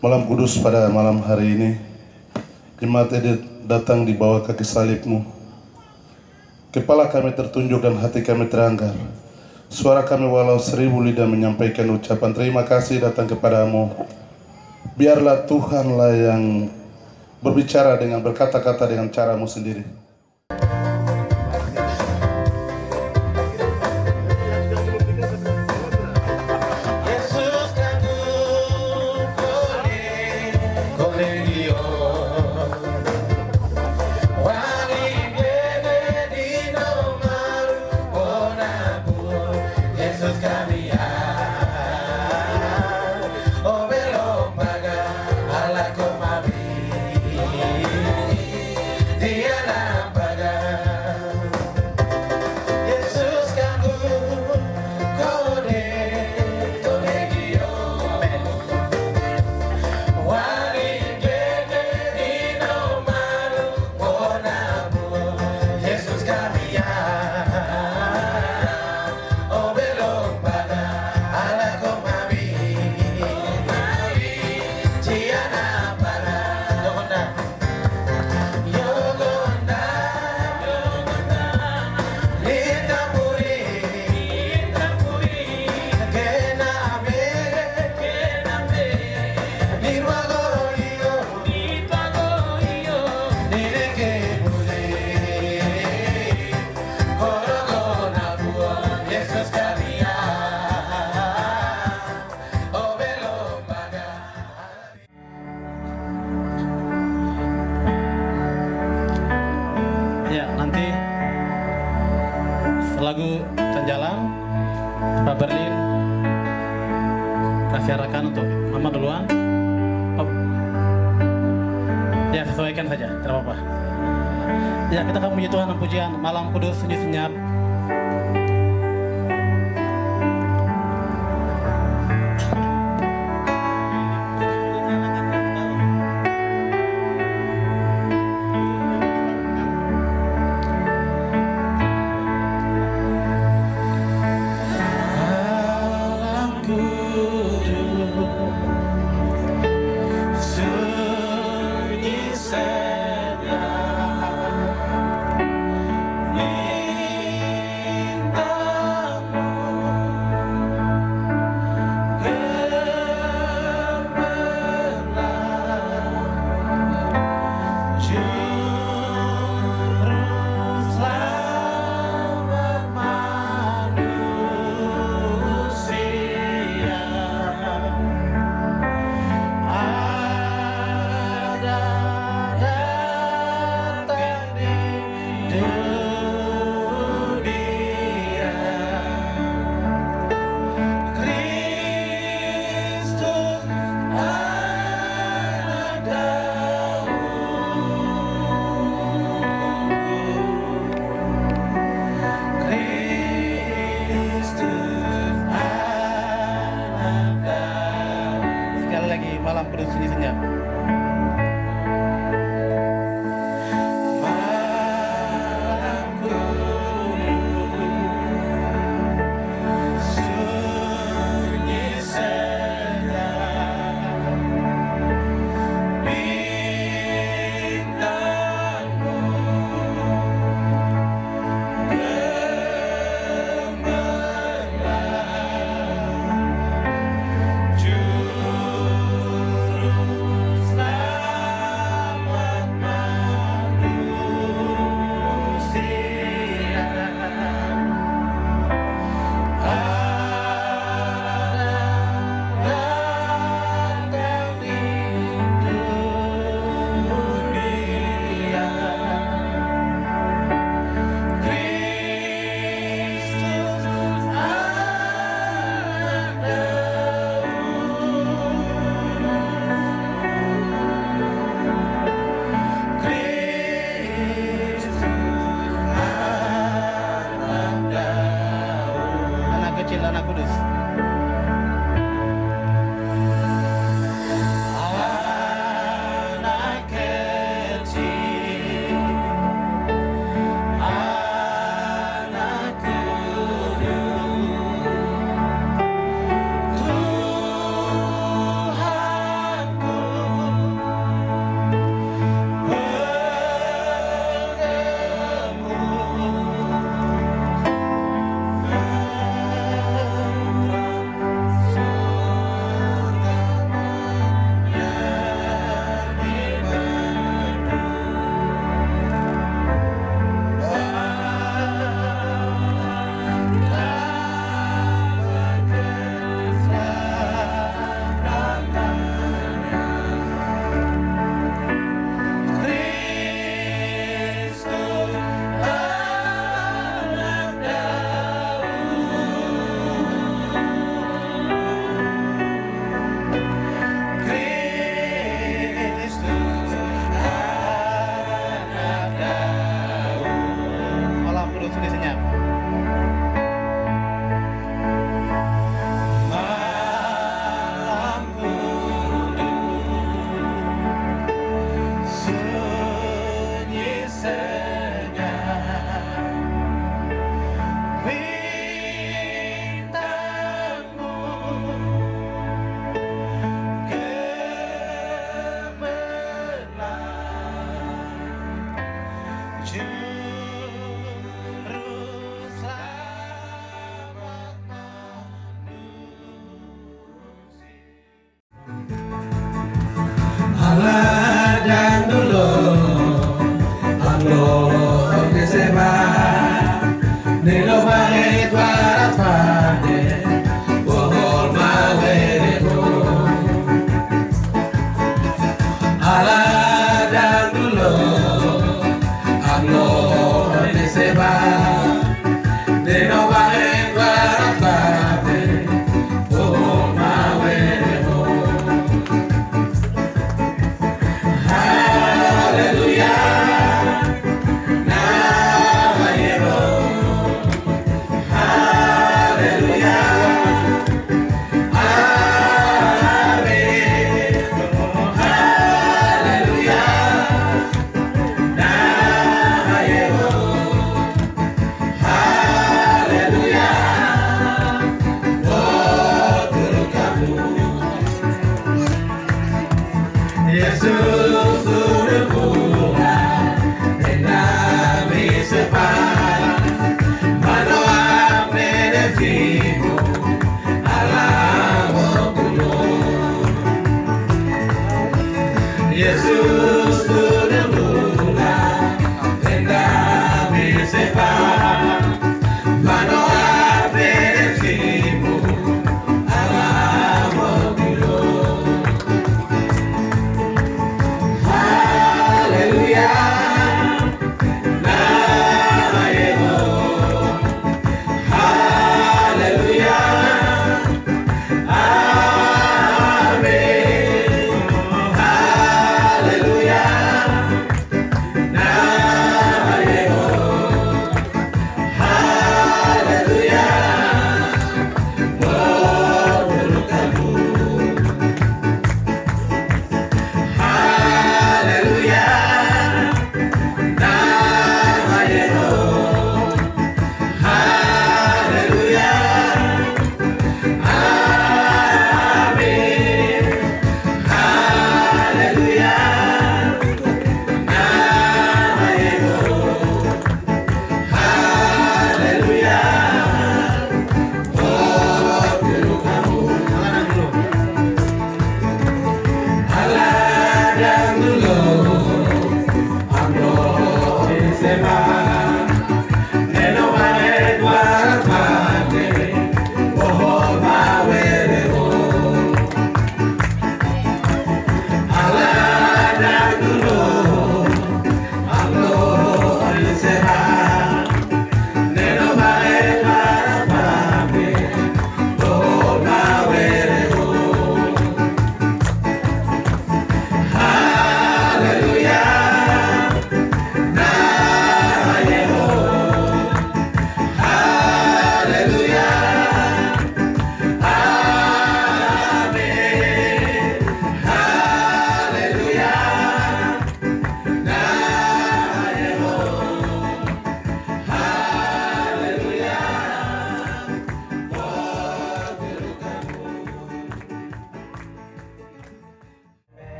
Malam kudus pada malam hari ini, jemaat datang di bawah kaki salib-Mu. Kepala kami tertunjuk dan hati kami teranggar. Suara kami walau 1000 lidah menyampaikan ucapan terima kasih datang kepadamu. Biarlah Tuhanlah yang berbicara dengan berkata-kata dengan cara-Mu sendiri. Lagu Canjalan, Pak Berlin kasih arakan untuk Mama duluan. Ya, sesuaikan saja, tidak apa-apa. Ya, kita akan puji Tuhan dan pujian malam kudus sunyi senyap. Sunyi senyap. Juru selamat manusia. Allah dan dulu Allah diseba Nilo bangit warat pade Bohol maweriku Allah dan dulu Allah diseba Nilo bangit warat pade Bohol maweriku Yesus sudah pulang dan kami sepakat Manoa menesimu alam kulung Yesus sudah pulang dan kami sepakat Manoa menesimu alam kulung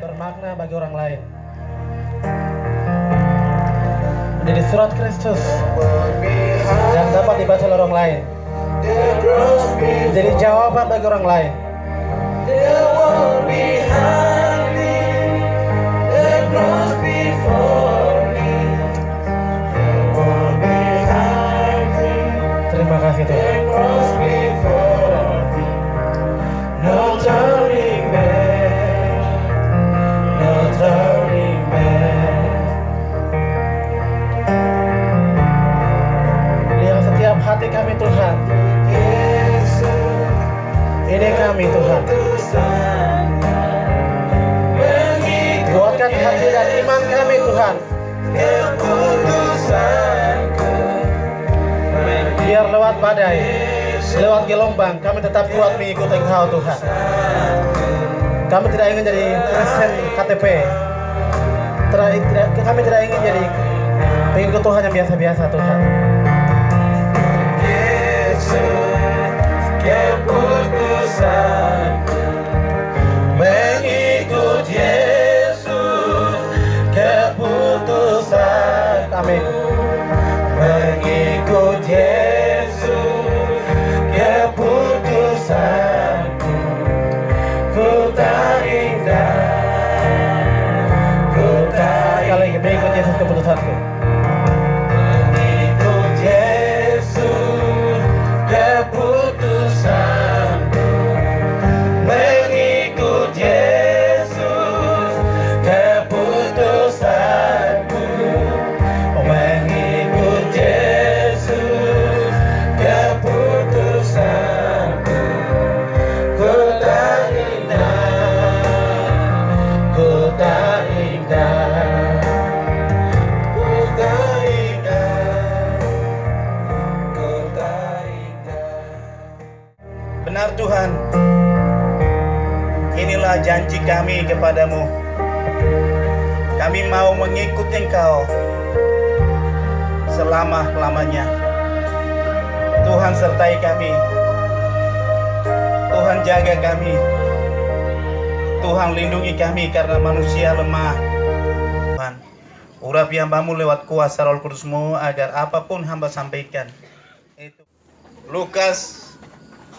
Bermakna bagi orang lain. Menjadi surat Kristus yang dapat dibaca oleh orang lain. Menjadi jawaban bagi orang lain. Terima kasih Tuhan. No turning back, no turning back. Lihat setiap hati kami Tuhan. Ini kami Tuhan. Kuatkan hati dan iman kami Tuhan. Biar lewat badai, lewat gelombang, kami tetap kuat mengikuti Engkau Tuhan. Kami tidak ingin jadi presiden KTP. Kami tidak ingin jadi pengikut Tuhan yang biasa-biasa Tuhan. Keputusan mengikut Yesus, keputusan keputusanku. Mengikut Yesus keputusanku, mengikut Yesus keputusanku, mengikut Yesus keputusanku. Ku tak indah, ku tak indah, ku tak indah, ku tak indah. Benar Tuhan, inilah janji kami kepadamu. Kami mau mengikut Engkau selama-lamanya. Tuhan sertai kami, Tuhan jaga kami, Tuhan lindungi kami karena manusia lemah. Tuhan, urapi hambamu lewat kuasa Roh Kudus-Mu agar apapun hamba sampaikan itu. Lukas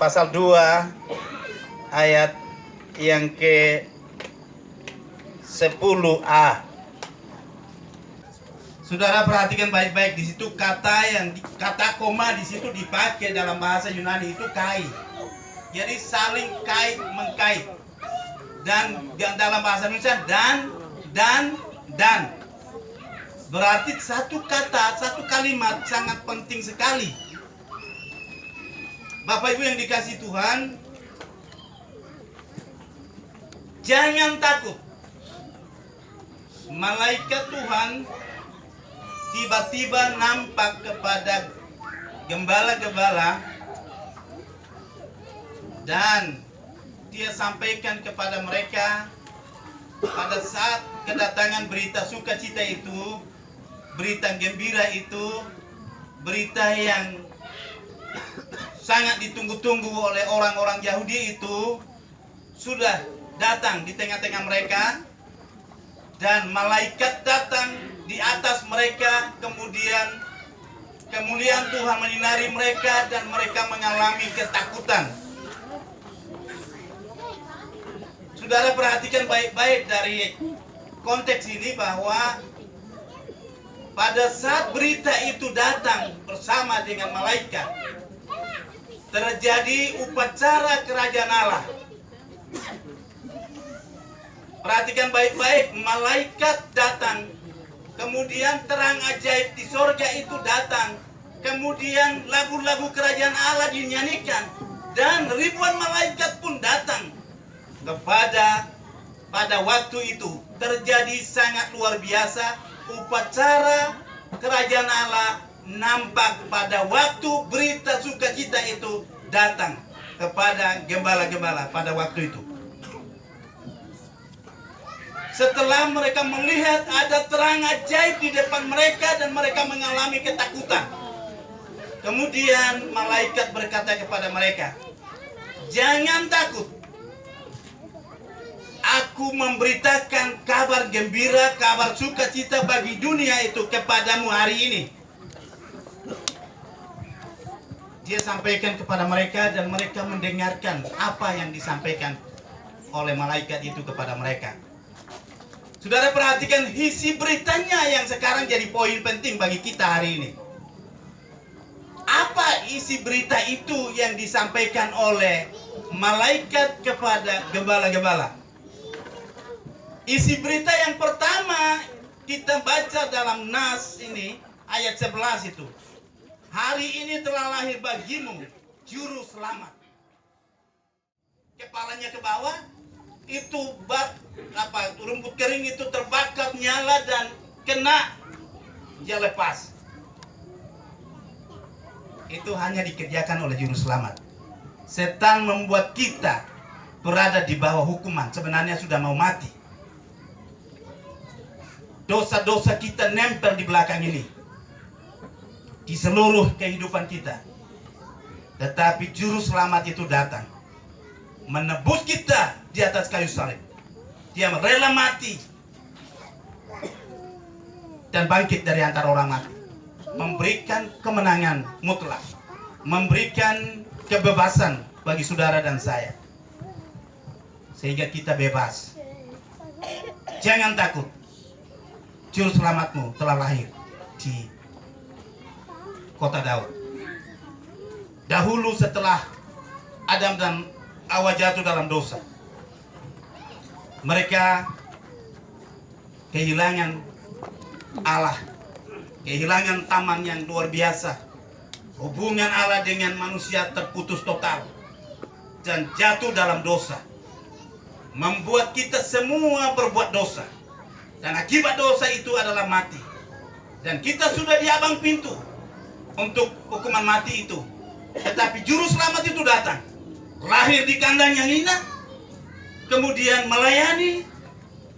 pasal 2 ayat yang ke 10a. Saudara perhatikan baik-baik, di situ kata koma di situ dipakai dalam bahasa Yunani itu kai. Jadi saling kait mengkait. Dan dalam bahasa Indonesia dan. Berarti satu kata, satu kalimat sangat penting sekali. Bapak Ibu yang dikasihi Tuhan, jangan takut. Malaikat Tuhan tiba-tiba nampak kepada gembala-gembala dan dia sampaikan kepada mereka pada saat kedatangan berita sukacita itu, berita gembira itu, berita yang sangat ditunggu-tunggu oleh orang-orang Yahudi itu sudah datang di tengah-tengah mereka, dan malaikat datang di atas mereka, kemudian kemuliaan Tuhan menyinari mereka dan mereka mengalami ketakutan. Saudara perhatikan baik-baik dari konteks ini bahwa pada saat berita itu datang bersama dengan malaikat, terjadi upacara kerajaan Allah. Perhatikan baik-baik, malaikat datang, kemudian terang ajaib di sorga itu datang, kemudian lagu-lagu kerajaan Allah dinyanyikan, dan ribuan malaikat pun datang pada waktu itu. Terjadi sangat luar biasa, upacara kerajaan Allah nampak pada waktu berita sukacita itu datang kepada gembala-gembala pada waktu itu. Setelah mereka melihat ada terang ajaib di depan mereka dan mereka mengalami ketakutan. Kemudian malaikat berkata kepada mereka, "Jangan takut. Aku memberitakan kabar gembira, kabar sukacita bagi dunia itu kepadamu hari ini." Dia sampaikan kepada mereka dan mereka mendengarkan apa yang disampaikan oleh malaikat itu kepada mereka. Saudara perhatikan isi beritanya yang sekarang jadi poin penting bagi kita hari ini. Apa isi berita itu yang disampaikan oleh malaikat kepada gembala-gembala? Isi berita yang pertama kita baca dalam Nas ini ayat 11 itu. Hari ini telah lahir bagimu juru selamat. Kepalanya ke bawah, itu rumput kering itu terbakar nyala dan kena, dia lepas. Itu hanya dikerjakan oleh juru selamat. Setan membuat kita berada di bawah hukuman, sebenarnya sudah mau mati. Dosa-dosa kita nempel di belakang ini, di seluruh kehidupan kita. Tetapi juru selamat itu datang menebus kita di atas kayu salib. Dia rela mati dan bangkit dari antara orang mati, memberikan kemenangan mutlak, memberikan kebebasan bagi saudara dan saya, sehingga kita bebas. Jangan takut. Juru selamatmu telah lahir di kota Daud. Dahulu setelah Adam dan Hawa jatuh dalam dosa, mereka kehilangan Allah, kehilangan taman yang luar biasa. Hubungan Allah dengan manusia terputus total dan jatuh dalam dosa, membuat kita semua berbuat dosa, dan akibat dosa itu adalah mati. Dan kita sudah di abang pintu untuk hukuman mati itu. Tetapi juru selamat itu datang, lahir di kandang yang hina, kemudian melayani,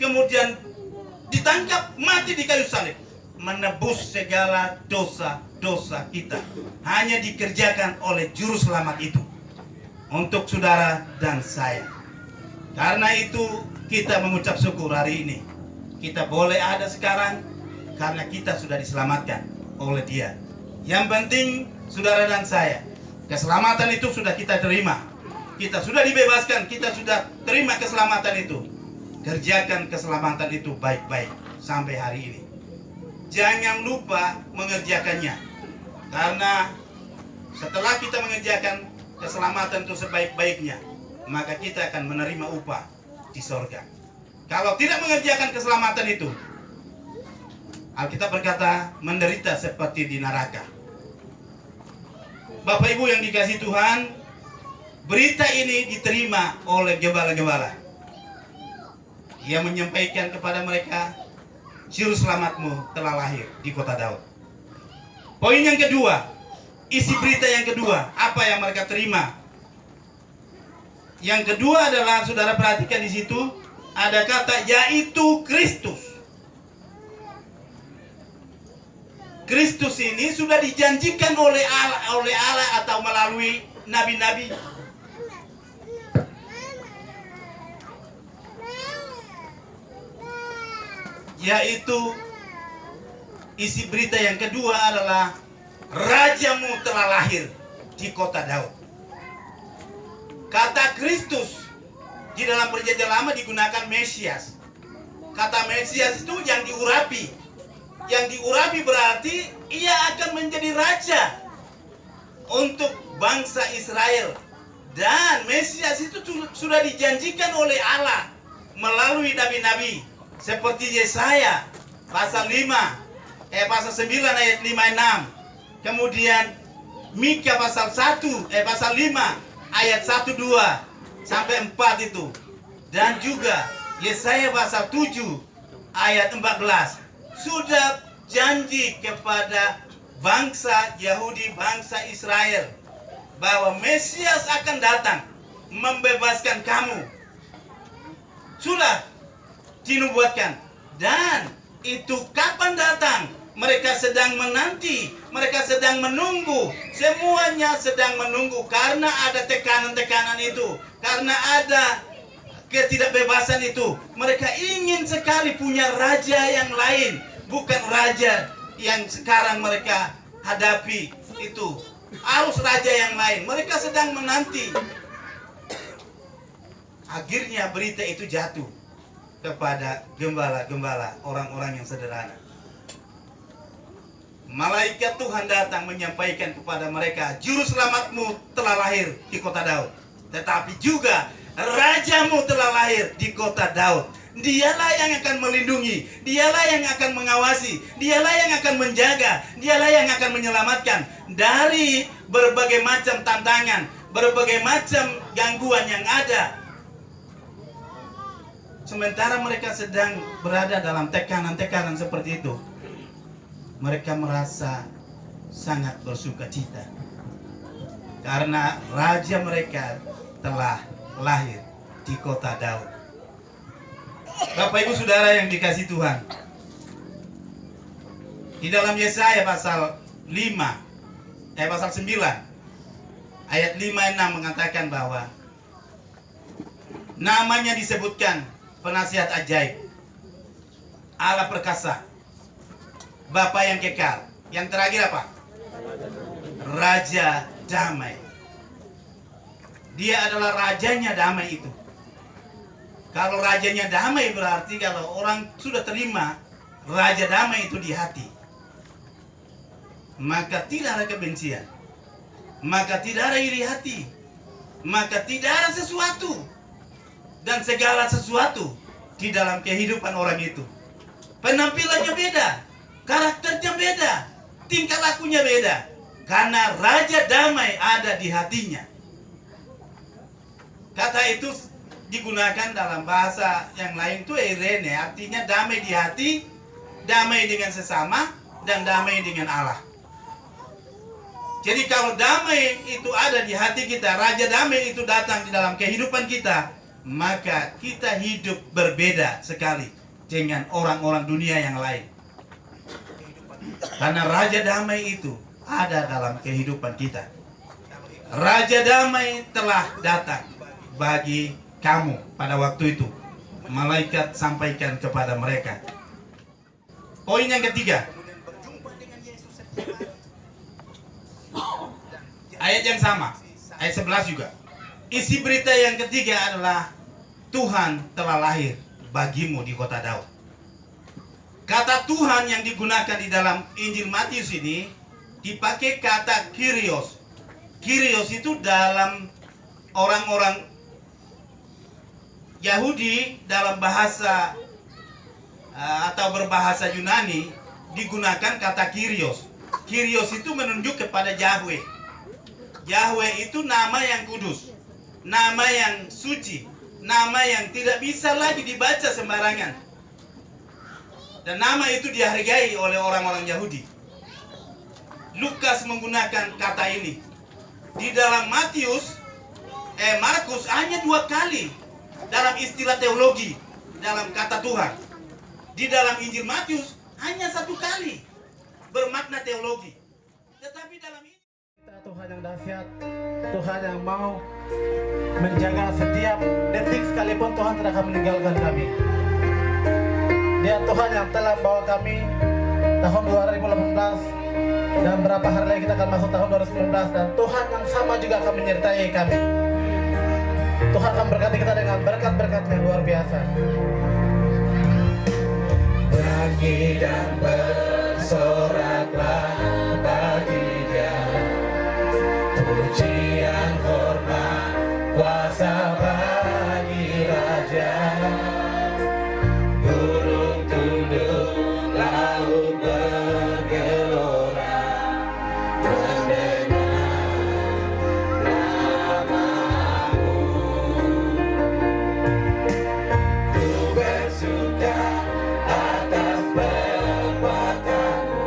kemudian ditangkap, mati di kayu salib, menebus segala dosa-dosa kita. Hanya dikerjakan oleh juru selamat itu untuk saudara dan saya. Karena itu kita mengucap syukur hari ini. Kita boleh ada sekarang karena kita sudah diselamatkan oleh Dia. Yang penting saudara dan saya, keselamatan itu sudah kita terima. Kita sudah dibebaskan, kita sudah terima keselamatan itu. Kerjakan keselamatan itu baik-baik sampai hari ini. Jangan lupa mengerjakannya. Karena setelah kita mengerjakan keselamatan itu sebaik-baiknya, maka kita akan menerima upah di sorga. Kalau tidak mengerjakan keselamatan itu, Alkitab berkata menderita seperti di neraka. Bapak Ibu yang dikasihi Tuhan, berita ini diterima oleh gembala-gembala. Ia menyampaikan kepada mereka, juru selamatmu telah lahir di kota Daud. Poin yang kedua, isi berita yang kedua, apa yang mereka terima? Yang kedua adalah, saudara perhatikan di situ, ada kata yaitu Kristus. Kristus ini sudah dijanjikan oleh Allah atau melalui nabi-nabi. Yaitu isi berita yang kedua adalah rajamu telah lahir di kota Daud. Kata Kristus di dalam perjanjian lama digunakan Mesias. Kata Mesias itu yang diurapi. Yang diurapi berarti ia akan menjadi raja untuk bangsa Israel. Dan Mesias itu sudah dijanjikan oleh Allah melalui nabi-nabi. Seperti Yesaya pasal 9 ayat 5-6. Kemudian Mika pasal 5 ayat 1-2 sampai 4 itu. Dan juga Yesaya pasal 7 ayat 14 sudah janji kepada bangsa Yahudi, bangsa Israel, bahwa Mesias akan datang membebaskan kamu. Sudah dinubuatkan. Dan itu kapan datang? Mereka sedang menanti, mereka sedang menunggu, semuanya sedang menunggu karena ada tekanan-tekanan itu, karena ada ketidakbebasan itu. Mereka ingin sekali punya raja yang lain, bukan raja yang sekarang mereka hadapi itu. Harus raja yang lain. Mereka sedang menanti. Akhirnya berita itu jatuh kepada gembala-gembala, orang-orang yang sederhana. Malaikat Tuhan datang menyampaikan kepada mereka, juru selamatmu telah lahir di kota Daud. Tetapi juga rajamu telah lahir di kota Daud. Dialah yang akan melindungi, dialah yang akan mengawasi, dialah yang akan menjaga, dialah yang akan menyelamatkan dari berbagai macam tantangan, berbagai macam gangguan yang ada. Sementara mereka sedang berada dalam tekanan-tekanan seperti itu, mereka merasa sangat bersuka cita karena raja mereka telah lahir di kota Daud. Bapak Ibu Saudara yang dikasihi Tuhan, di dalam Yesaya pasal 9 ayat 5-6 mengatakan bahwa namanya disebutkan penasihat ajaib, Allah perkasa, Bapa yang kekal. Yang terakhir apa? Raja damai. Dia adalah rajanya damai itu. Kalau rajanya damai berarti kalau orang sudah terima Raja damai itu di hati, maka tidak ada kebencian, maka tidak ada iri hati, maka tidak ada sesuatu dan segala sesuatu di dalam kehidupan orang itu. Penampilannya beda, karakternya beda, tingkah lakunya beda, karena Raja damai ada di hatinya. Kata itu digunakan dalam bahasa yang lain itu eirene, artinya damai di hati, damai dengan sesama, dan damai dengan Allah. Jadi kalau damai itu ada di hati kita, Raja damai itu datang di dalam kehidupan kita, maka kita hidup berbeda sekali dengan orang-orang dunia yang lain. Karena Raja damai itu ada dalam kehidupan kita. Raja damai telah datang bagi kamu pada waktu itu. Malaikat sampaikan kepada mereka. Poin yang ketiga, ayat yang sama, ayat 11 juga. Isi berita yang ketiga adalah Tuhan telah lahir bagimu di kota Daud. Kata Tuhan yang digunakan di dalam Injil Matius ini dipakai kata Kyrios. Kyrios itu dalam orang-orang Yahudi dalam bahasa atau berbahasa Yunani digunakan kata Kyrios. Kyrios itu menunjuk kepada Yahweh. Yahweh itu nama yang kudus, nama yang suci, nama yang tidak bisa lagi dibaca sembarangan. Dan nama itu dihargai oleh orang-orang Yahudi. Lukas menggunakan kata ini. Di dalam Markus hanya 2 kali dalam istilah teologi, dalam kata Tuhan. Di dalam Injil Matius hanya 1 kali bermakna teologi. Tetapi dalam ini Tuhan yang dahsyat, Tuhan yang mau menjaga setiap detik sekalipun Tuhan tidak akan meninggalkan kami. Dia Tuhan yang telah bawa kami tahun 2018 dan berapa hari lagi kita akan masuk tahun 2019, dan Tuhan yang sama juga akan menyertai kami. Tuhan akan berkati kita dengan berkat-berkat yang luar biasa. Bernyanyi dan bersoraklah bagi Dia, pujian hormat kuasa bagi Raja. Gunung tunduk, laut bergelora, mendengar namamu. Ku bersuka atas perbuatanmu,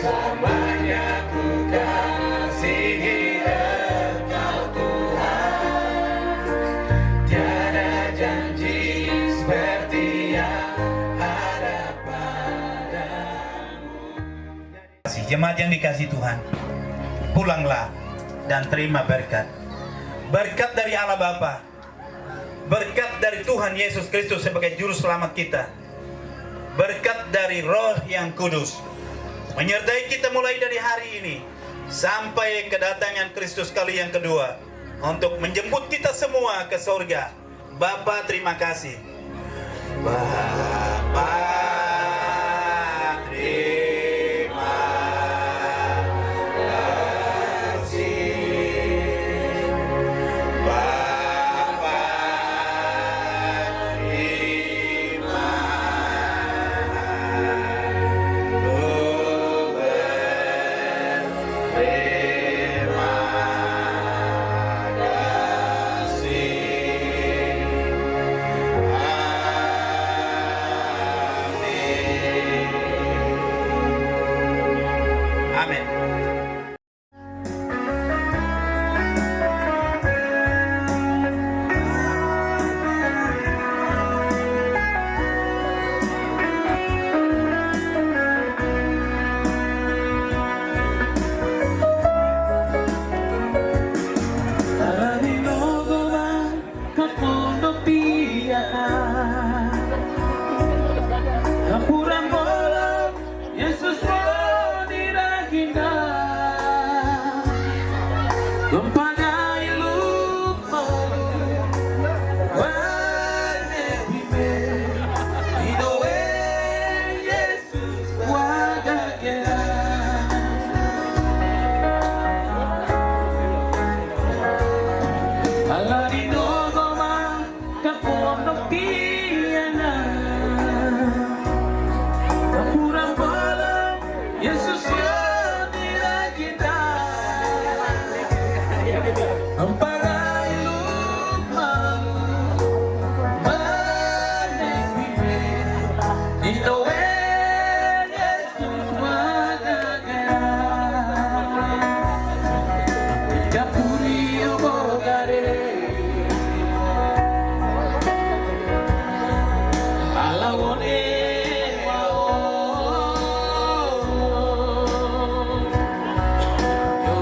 selamanya ku kasihi Engkau Tuhan. Tiada janji seperti yang ada padamu. jemaat yang dikasihi Tuhan, pulanglah dan terima berkat. Berkat dari Allah Bapa, berkat dari Tuhan Yesus Kristus sebagai juru selamat kita, berkat dari Roh yang Kudus menyertai kita mulai dari hari ini sampai kedatangan Kristus kali yang kedua untuk menjemput kita semua ke surga. Bapa, terima kasih. Bapa, terima kasih. Bapa, terima Amin. Yesus mau diraginda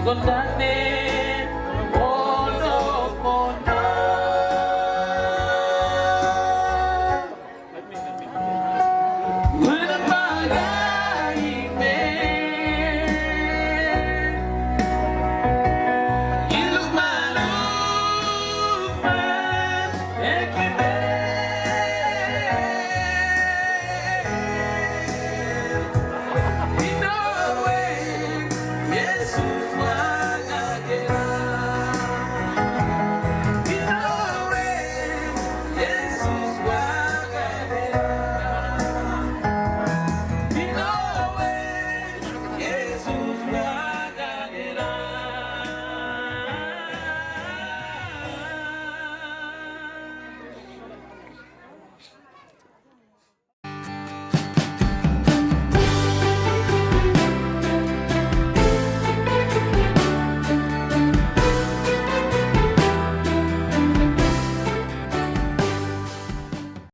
Gondane